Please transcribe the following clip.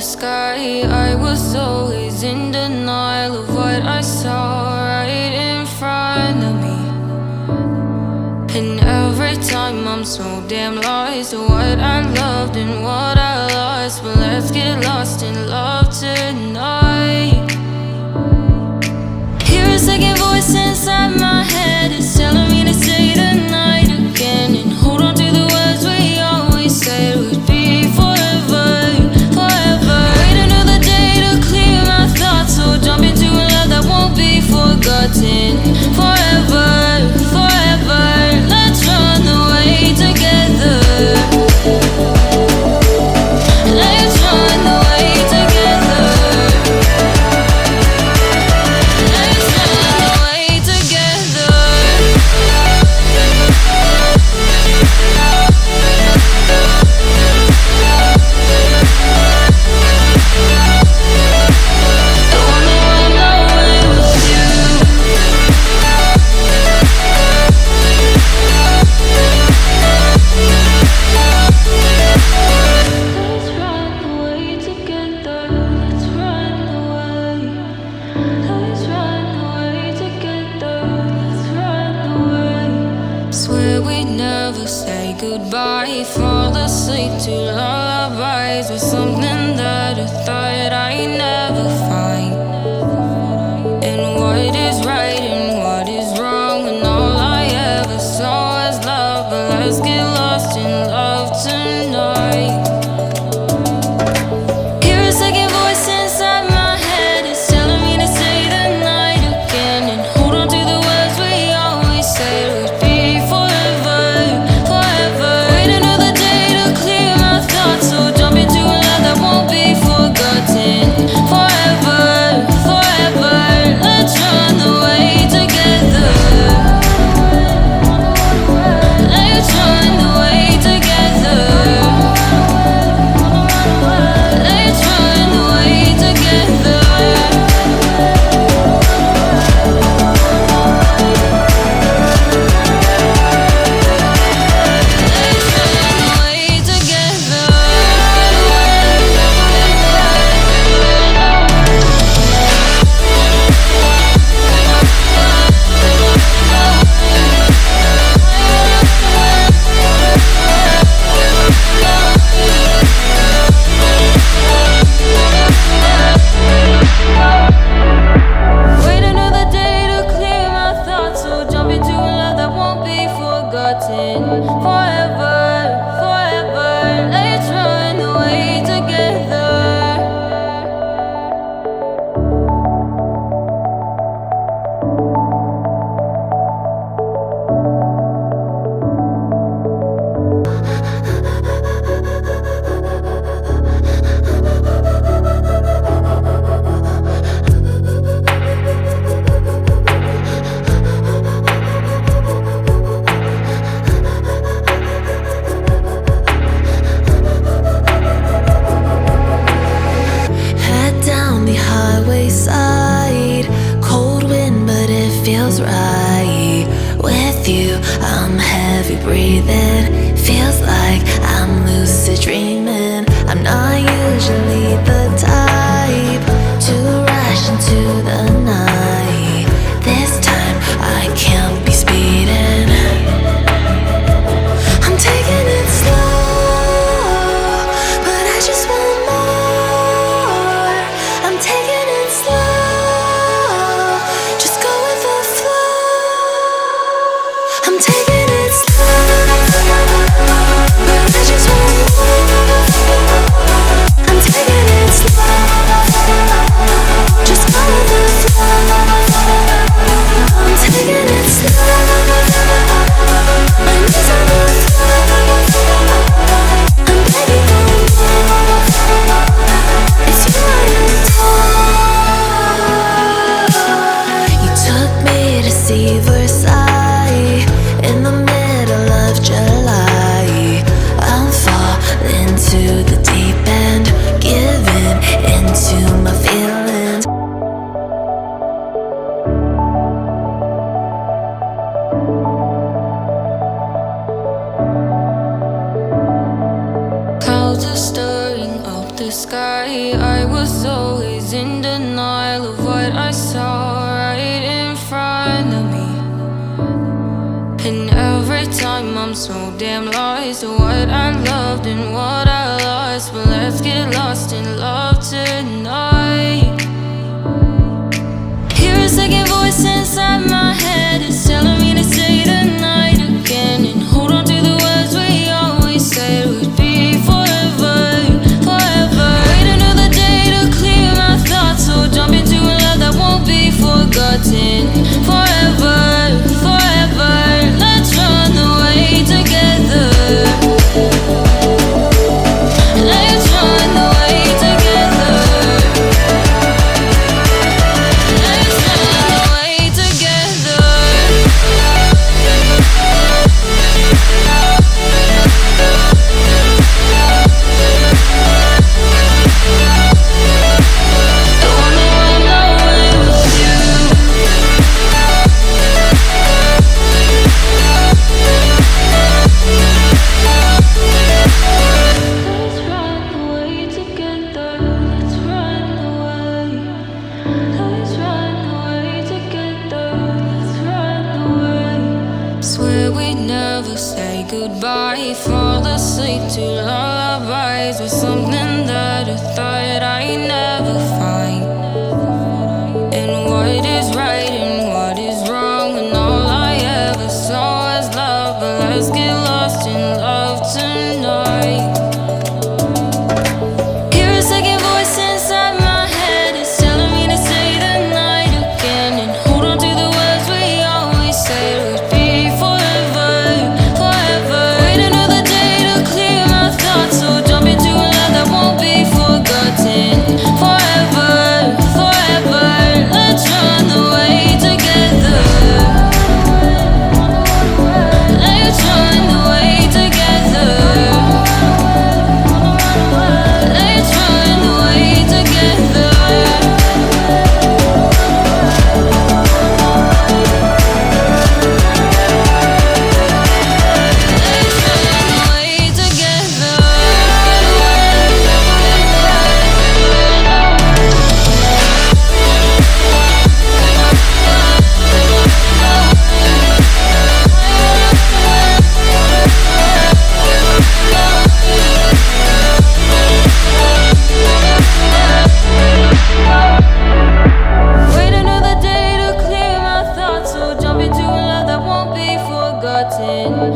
sky. I was always in denial of what I saw right in front of me. And every time I'm so damn lost to what I loved and what I lost. But let's get lost in love tonight. Hear a second voice inside my head. It's telling me to say the night again and hold on to the words we always said would be forever, forever. Wait another day to clear my thoughts, so jump into a love that won't be forgotten. Forever, forever. Let's run away together. Let's run away together. Let's run away together. I wanna run away with you. Let's run away together. Let's run away. Let's run away together. Let's run away. Swear we'd never say goodbye. Fall asleep to lullabies with something that I thought I'd never find. And what is right and what is wrong, and all I ever saw was love. But let's get lost in love tonight. Hear a second voice inside my head. It's telling me to say the night again and hold on to the words we always said would be forever, forever. Wait another day to clear my thoughts, so jump into a love that won't be forgotten. Forever, forever. Let's run away together. Let's run away together. Let's run away together. Let's run away together. Wait another day to clear my thoughts, so jump into a love that won't be forgotten. Forever, forever. Let's run away together. Head down the highway side. Cold wind, but it feels right. With you, I'm heavy breathing. Feels like I'm lucid dreaming. I'm not usually the type to rush into the night. This time, I can't be speeding. I'm taking it slow, but I just want more. I'm taking it slow, just go with the flow. I'm taking it slow, but I just want more. I'm taking it slow, just go with the flow. I'm taking it slow, my knees on the floor. I'm begging for more. It's you I adore. You took me to see Versailles in the middle of July. I'll fall into the deep end, giving into my feelings. Clouds are stirring up the sky. mile of what I saw right in front of me. And every time I'm so damn lost to what I loved and what I lost. But let's get lost in love tonight. Hear a second voice inside my head. It's telling me to say the night again and hold on to the words we always said would be forever, forever. Wait another day to clear my thoughts, so jump into a love that won't be forgotten. Forever, forever. Let's run away together. Let's run away together. Let's run away together. I wanna run away with you. Let's run away together. Let's run away. Let's run away together. Let's run away. Swear we'd never say goodbye. Fall asleep to lullabies with something that I thought I'd never find. And what is right and what is wrong, and all I ever saw was love. But let's get lost in love tonight. Hear a second voice inside my head. It's telling me to say the night again and hold on to the words we always said would be forever, forever. Wait another day to clear my thoughts, so jump into a love that won't be forgotten. Forever, forever. Let's run away together. Let's run away together. Let's run away together. Let's run away together. Wait another day to clear my thoughts, so jump into a love that won't be forgotten.